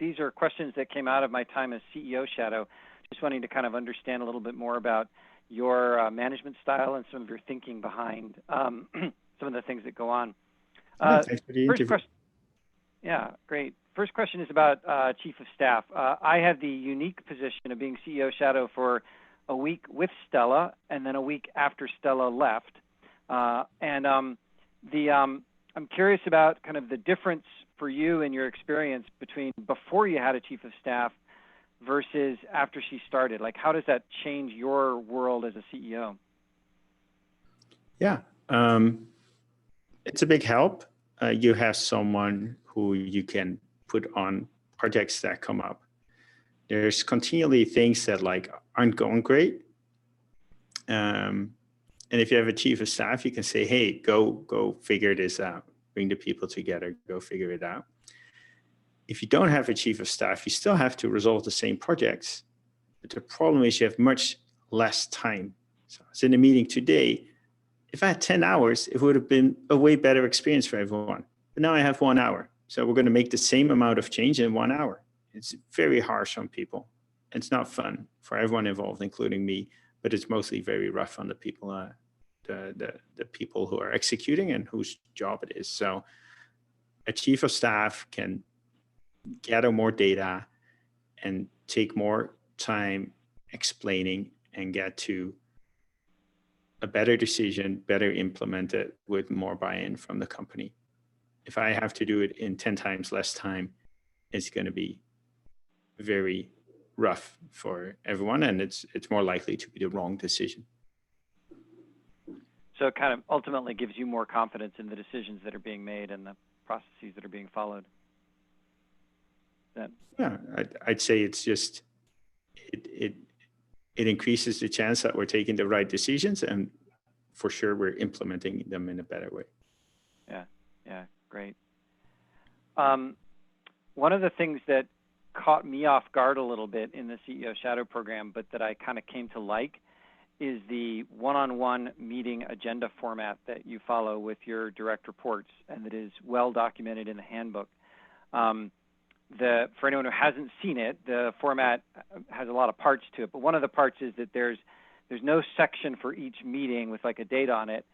these are questions that came out of my time as CEO Shadow. Just wanting to kind of understand a little bit more about your management style and some of your thinking behind some of the things that go on. Thanks for the interview. Yeah, great. First question is about Chief of Staff. I had the unique position of being CEO Shadow for a week with Stella and then a week after Stella left. I'm curious about kind of the difference for you and your experience between before you had a Chief of Staff versus after she started. Like, how does that change your world as a CEO? Yeah, it's a big help. You have someone who you can put on projects that come up. There's continually things that like aren't going great. And if you have a Chief of Staff, you can say, hey, go figure this out. Bring the people together, go figure it out. If you don't have a Chief of Staff, you still have to resolve the same projects. But the problem is you have much less time. So as in a meeting today, if I had 10 hours, it would have been a way better experience for everyone. But now I have 1 hour. So we're going to make the same amount of change in 1 hour. It's very harsh on people. It's not fun for everyone involved, including me, but it's mostly very rough on the people, the people who are executing and whose job it is. So a Chief of Staff can gather more data and take more time explaining and get to a better decision, better implemented with more buy-in from the company. If I have to do it in 10 times less time, it's going to be very rough for everyone, and it's more likely to be the wrong decision. So it kind of ultimately gives you more confidence in the decisions that are being made and the processes that are being followed. Yeah, I'd say it's just, it increases the chance that we're taking the right decisions, and for sure we're implementing them in a better way. Yeah, great. One of the things that caught me off guard a little bit in the CEO Shadow program, but that I kind of came to like, is the one-on-one meeting agenda format that you follow with your direct reports, and that is well documented in the handbook. For anyone who hasn't seen it, the format has a lot of parts to it, but one of the parts is that there's no section for each meeting with like a date on it,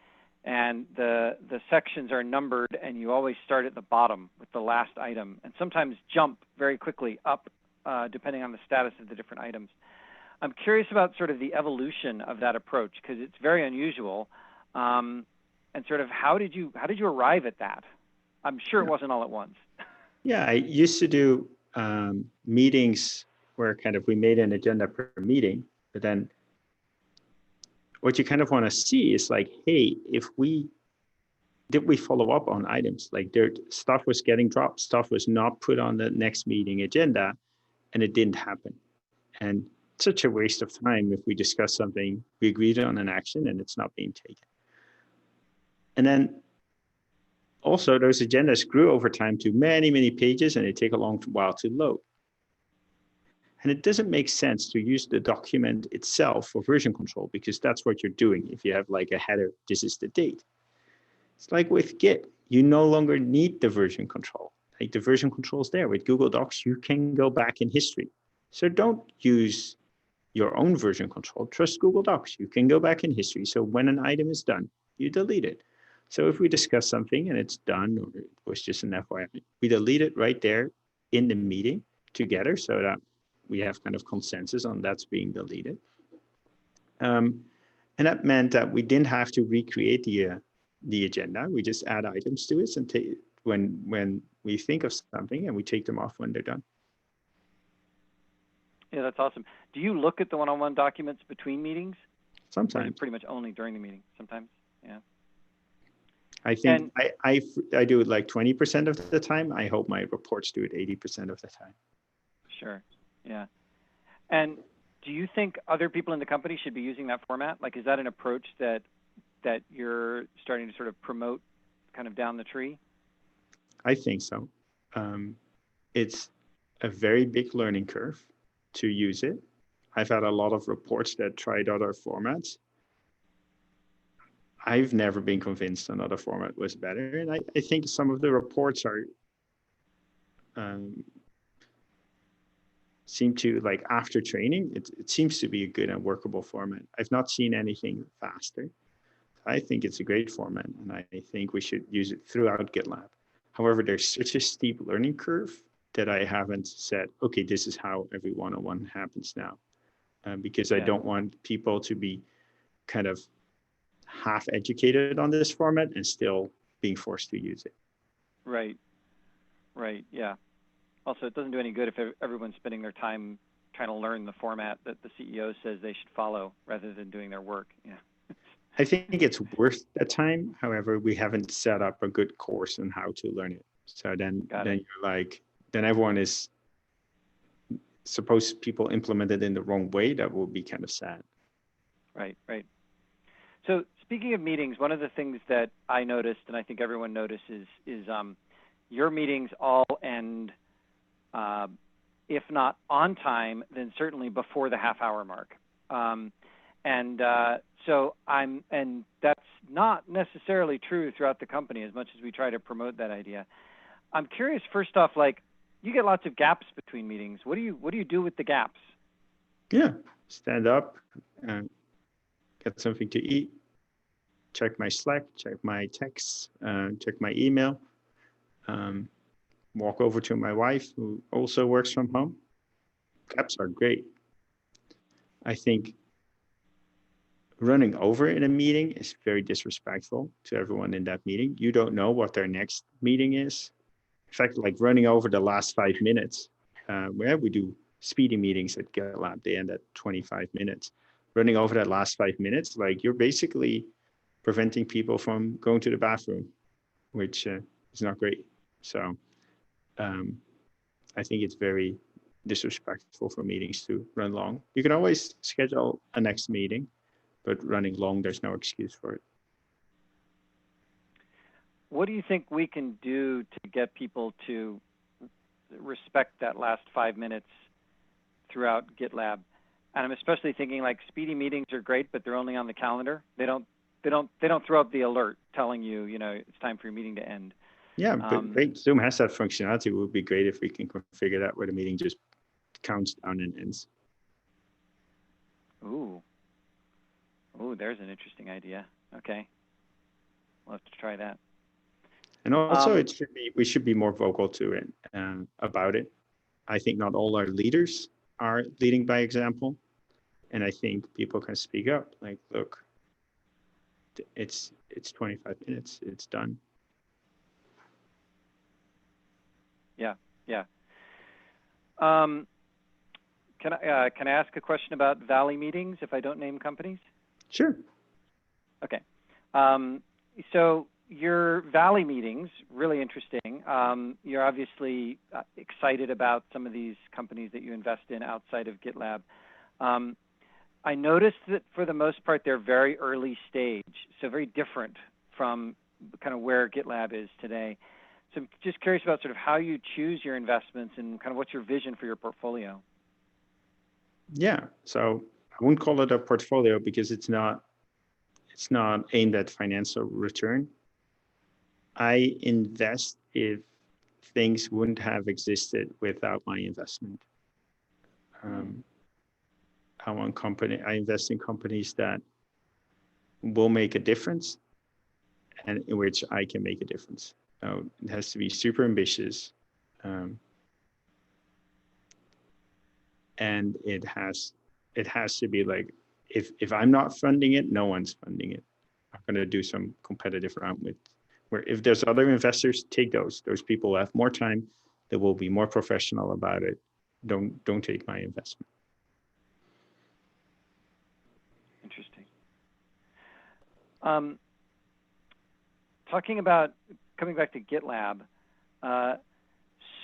and the sections are numbered, and you always start at the bottom with the last item, and sometimes jump very quickly up depending on the status of the different items. I'm curious about sort of the evolution of that approach, because it's very unusual, and sort of how did you arrive at that? I'm sure it wasn't all at once. Yeah, I used to do meetings where kind of we made an agenda per meeting, but then what you kind of want to see is like, hey, did we follow up on items? Like stuff was getting dropped, stuff was not put on the next meeting agenda, and it didn't happen. And it's such a waste of time if we discuss something, we agreed on an action, and it's not being taken. And then also, those agendas grew over time to many, many pages, and they take a long while to load. And it doesn't make sense to use the document itself for version control, because that's what you're doing. If you have like a header, this is the date. It's like with Git, you no longer need the version control. Like the version control is there. With Google Docs, you can go back in history. So don't use your own version control. Trust Google Docs. You can go back in history. So when an item is done, you delete it. So if we discuss something and it's done, or it was just an FYI, we delete it right there in the meeting together so that we have kind of consensus on that's being deleted. And that meant that we didn't have to recreate the agenda. We just add items to it and take when we think of something, and we take them off when they're done. Yeah, that's awesome. Do you look at the one-on-one documents between meetings? Sometimes. Pretty much only during the meeting. Sometimes, yeah. I think I do it like 20% of the time. I hope my reports do it 80% of the time. Sure, yeah. And do you think other people in the company should be using that format? Like, is that an approach that you're starting to sort of promote kind of down the tree? I think so. It's a very big learning curve to use it. I've had a lot of reports that tried other formats. I've never been convinced another format was better. And I think some of the reports are seem to, like, after training, it seems to be a good and workable format. I've not seen anything faster. I think it's a great format, and I think we should use it throughout GitLab. However, there's such a steep learning curve that I haven't said, okay, this is how every one-on-one happens now, because I don't want people to be kind of half educated on this format and still being forced to use it. Right. Right. Yeah. Also, it doesn't do any good if everyone's spending their time trying to learn the format that the CEO says they should follow rather than doing their work. Yeah. I think it's worth the time. However, we haven't set up a good course on how to learn it. So then you're like, then everyone is, suppose people implement it in the wrong way. That will be kind of sad. Right, right. So speaking of meetings, one of the things that I noticed, and I think everyone notices, is your meetings all end, if not on time, then certainly before the half-hour mark. And that's not necessarily true throughout the company, as much as we try to promote that idea. I'm curious, first off, like, you get lots of gaps between meetings. What do you do with the gaps? Yeah, stand up, get something to eat, check my Slack, check my texts, check my email, walk over to my wife, who also works from home. Gaps are great. I think running over in a meeting is very disrespectful to everyone in that meeting. You don't know what their next meeting is. In fact, like running over the last 5 minutes, where we do speedy meetings at GitLab, they end at 25 minutes. Running over that last 5 minutes, like, you're basically preventing people from going to the bathroom, which is not great. So I think it's very disrespectful for meetings to run long. You can always schedule a next meeting, but running long, there's no excuse for it. What do you think we can do to get people to respect that last 5 minutes throughout GitLab? And I'm especially thinking, like, speedy meetings are great, but they're only on the calendar. They don't throw up the alert telling you, it's time for your meeting to end. Yeah, but great. Zoom has that functionality. It would be great if we can configure that where the meeting just counts down and ends. Ooh, there's an interesting idea. Okay, we'll have to try that. And also, we should be more vocal to it, about it. I think not all our leaders are leading by example, and I think people can speak up. Like, look, it's 25 minutes. It's done. Yeah. Can I ask a question about Valley meetings if I don't name companies? Sure. Okay. So your Valley meetings, really interesting. You're obviously excited about some of these companies that you invest in outside of GitLab. I noticed that for the most part, they're very early stage, so very different from kind of where GitLab is today. So I'm just curious about sort of how you choose your investments and kind of what's your vision for your portfolio. Yeah, so I wouldn't call it a portfolio because it's not aimed at financial return. I invest if things wouldn't have existed without my investment. I invest in companies that will make a difference and in which I can make a difference. So it has to be super ambitious. And it has to be like, if I'm not funding it, no one's funding it. I'm going to do some competitive round with, where if there's other investors, take those people have more time, that will be more professional about it. Don't take my investment. Interesting. Talking about coming back to GitLab,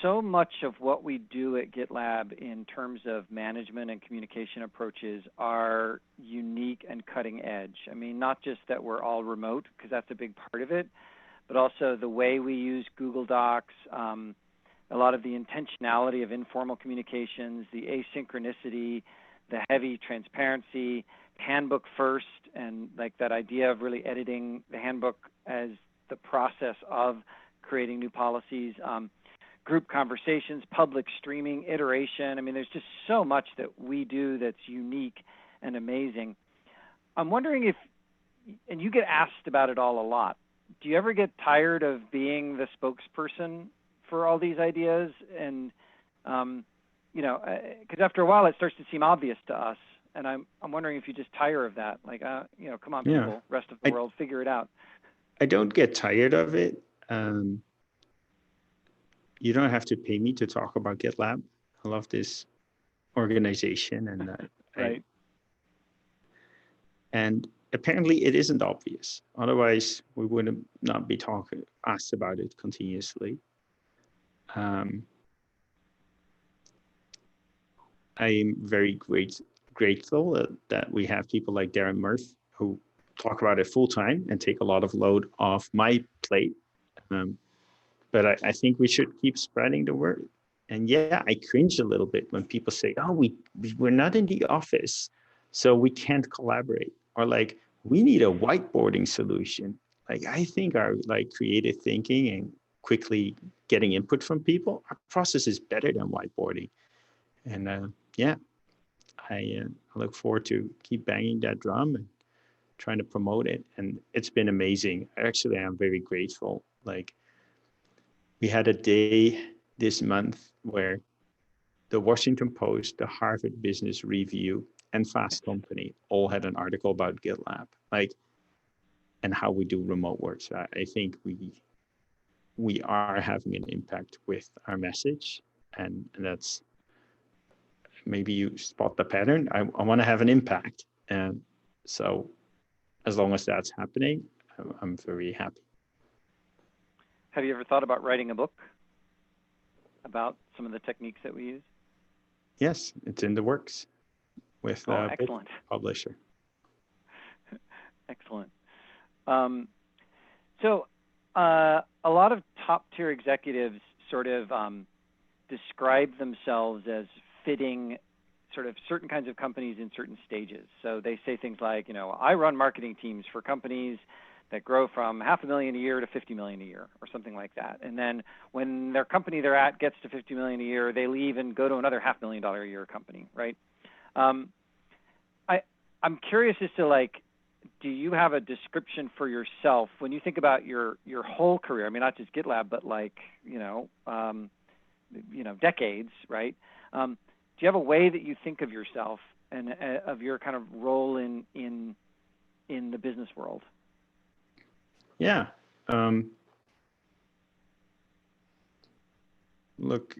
so much of what we do at GitLab in terms of management and communication approaches are unique and cutting edge. I mean, not just that we're all remote, because that's a big part of it, but also the way we use Google Docs, a lot of the intentionality of informal communications, the asynchronicity, the heavy transparency, handbook first, and like that idea of really editing the handbook as the process of creating new policies. group conversations, public streaming, iteration. I mean, there's just so much that we do that's unique and amazing. I'm wondering if, and you get asked about it all a lot, do you ever get tired of being the spokesperson for all these ideas? And, you know, because after a while it starts to seem obvious to us. And I'm wondering if you just tire of that. Like, you know, come on, people, rest of the world, figure it out. I don't get tired of it. You don't have to pay me to talk about GitLab. I love this organization, and right. And apparently it isn't obvious. Otherwise, we would not be asked about it continuously. I am very grateful that we have people like Darren Murph who talk about it full time and take a lot of load off my plate. But I think we should keep spreading the word. And yeah, I cringe a little bit when people say, oh, we're not in the office, so we can't collaborate. Or like, we need a whiteboarding solution. Like, I think our like creative thinking and quickly getting input from people, our process is better than whiteboarding. And yeah, I look forward to keep banging that drum and trying to promote it. And it's been amazing. Actually, I'm very grateful. Like, we had a day this month where the Washington Post, the Harvard Business Review, and Fast Company all had an article about GitLab, like, and how we do remote work. So I think we are having an impact with our message, and that's, maybe you spot the pattern. I want to have an impact, and so as long as that's happening, I'm very happy. Have you ever thought about writing a book about some of the techniques that we use? Yes, it's in the works with a book publisher. Excellent. So a lot of top tier executives sort of describe themselves as fitting sort of certain kinds of companies in certain stages. So they say things like, you know, I run marketing teams for companies that grow from $500,000 a year to $50 million a year, or something like that. And then when their company they're at gets to $50 million a year, they leave and go to another $500,000 a year company, right? I'm curious as to, like, do you have a description for yourself when you think about your whole career? I mean, not just GitLab, but like, decades, right? Do you have a way that you think of yourself and of your kind of role in the business world? Yeah. Look,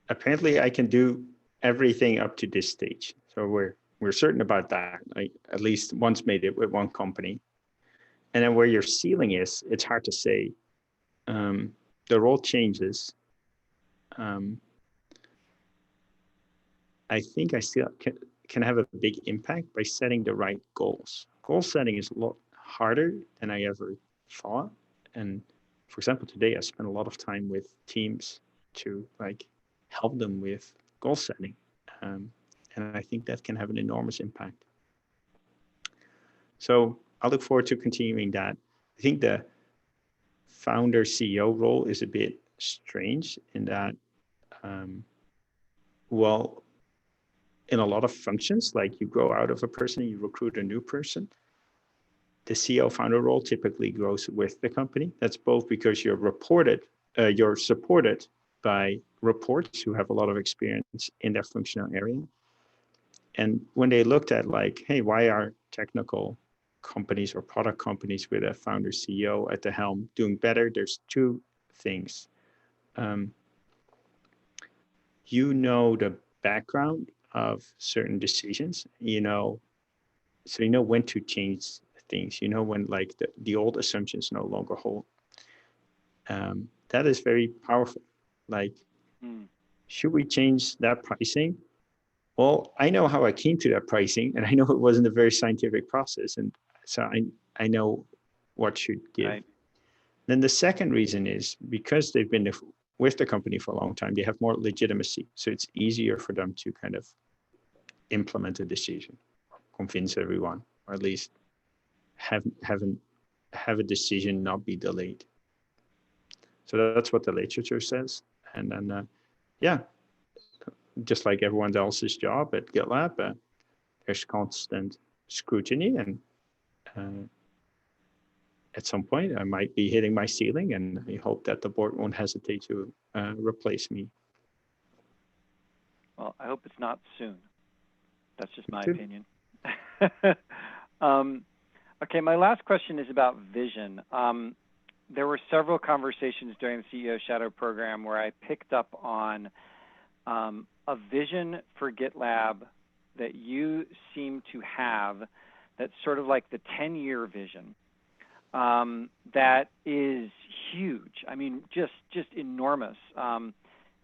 apparently I can do everything up to this stage. So we're certain about that. I at least once made it with one company. And then where your ceiling is, it's hard to say. The role changes. I think I still can have a big impact by setting the right goals. Goal setting is a lot harder than I ever thought. And for example, today I spent a lot of time with teams to like help them with goal setting. And I think that can have an enormous impact. So I look forward to continuing that. I think the founder CEO role is a bit strange in that, well, in a lot of functions, like you grow out of a person, you recruit a new person. The CEO founder role typically grows with the company. That's both because you're supported by reports who have a lot of experience in their functional area. And when they looked at like, hey, why are technical companies or product companies with a founder CEO at the helm doing better? There's two things. You know the background of certain decisions, so you know when to change things, when like the old assumptions no longer hold. That is very powerful. Like, should we change that pricing? Well, I know how I came to that pricing, and I know it wasn't a very scientific process, and so I know what should give. Right. Then the second reason is because they've been with the company for a long time, they have more legitimacy. So it's easier for them to kind of implement a decision, convince everyone, or at least have a decision not be delayed. So that's what the literature says. And then, yeah, just like everyone else's job at GitLab, there's constant scrutiny, and at some point I might be hitting my ceiling, and I hope that the board won't hesitate to replace me. Well, I hope it's not soon. That's just my too. opinion. Okay, my last question is about vision. There were several conversations during the CEO Shadow program where I picked up on a vision for GitLab that you seem to have that's sort of like the 10-year vision that is huge. I mean, just enormous.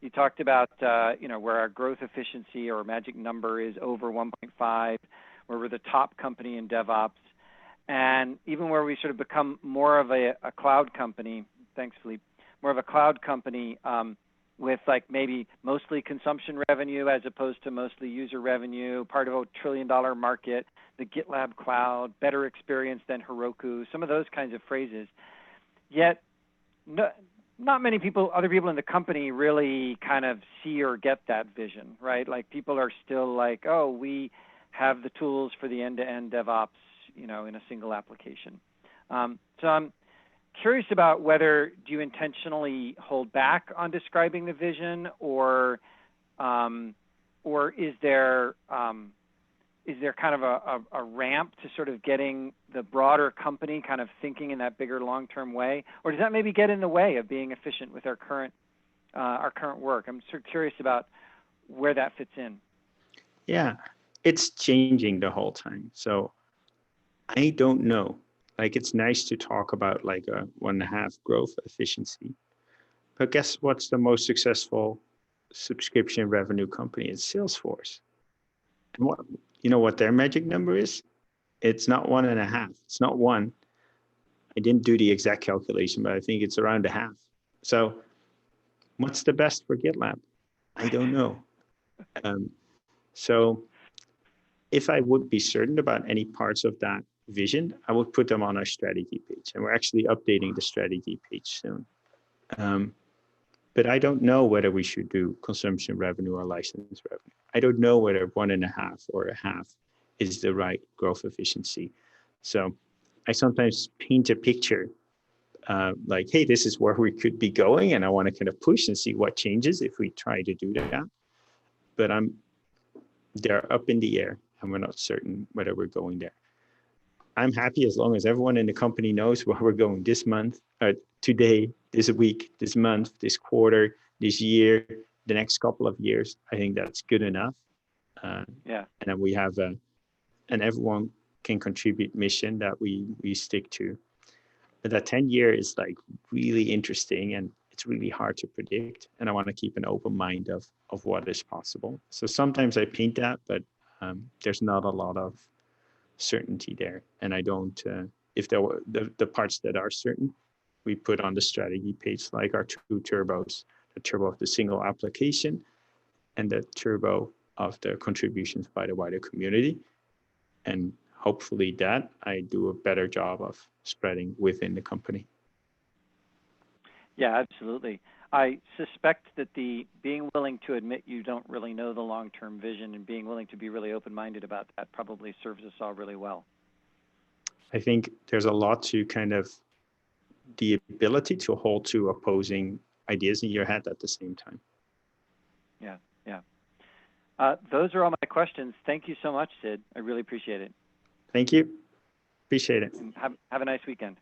You talked about where our growth efficiency or magic number is over 1.5, where we're the top company in DevOps, and even where we sort of become more of a cloud company. Thanks, Philippe. More of a cloud company with like maybe mostly consumption revenue as opposed to mostly user revenue, part of a $1 trillion market, the GitLab cloud, better experience than Heroku, some of those kinds of phrases. Yet, not many people, other people in the company really kind of see or get that vision, right? Like people are still like, oh, we have the tools for the end-to-end DevOps, in a single application. So I'm curious about whether do you intentionally hold back on describing the vision, or is there kind of a ramp to sort of getting the broader company kind of thinking in that bigger long-term way, or does that maybe get in the way of being efficient with our current work? I'm sort of curious about where that fits in. Yeah, it's changing the whole time. So I don't know. Like, it's nice to talk about like a 1.5 growth efficiency, but guess what's the most successful subscription revenue company? It's Salesforce. And what their magic number is? It's not 1.5. It's not 1. I didn't do the exact calculation, but I think it's around 0.5. So what's the best for GitLab? I don't know. So if I would be certain about any parts of that vision, I would put them on our strategy page. And we're actually updating the strategy page soon. But I don't know whether we should do consumption revenue or license revenue. I don't know whether 1.5 or 0.5 is the right growth efficiency. So I sometimes paint a picture like, hey, this is where we could be going, and I want to kind of push and see what changes if we try to do that. But they're up in the air, and we're not certain whether we're going there. I'm happy as long as everyone in the company knows where we're going this month, today, this week, this month, this quarter, this year, the next couple of years. I think that's good enough. And then we have and everyone can contribute mission that we stick to. But that 10-year is like really interesting, and it's really hard to predict. And I want to keep an open mind of what is possible. So sometimes I paint that, but there's not a lot of certainty there. And I don't, if there were the parts that are certain, we put on the strategy page, like our 2 turbos, the turbo of the single application and the turbo of the contributions by the wider community. And hopefully that I do a better job of spreading within the company. Yeah, absolutely. I suspect that the being willing to admit you don't really know the long-term vision and being willing to be really open-minded about that probably serves us all really well. I think there's a lot to kind of the ability to hold 2 opposing ideas in your head at the same time. Yeah. Those are all my questions. Thank you so much, Sid. I really appreciate it. Thank you. Appreciate it. And have a nice weekend.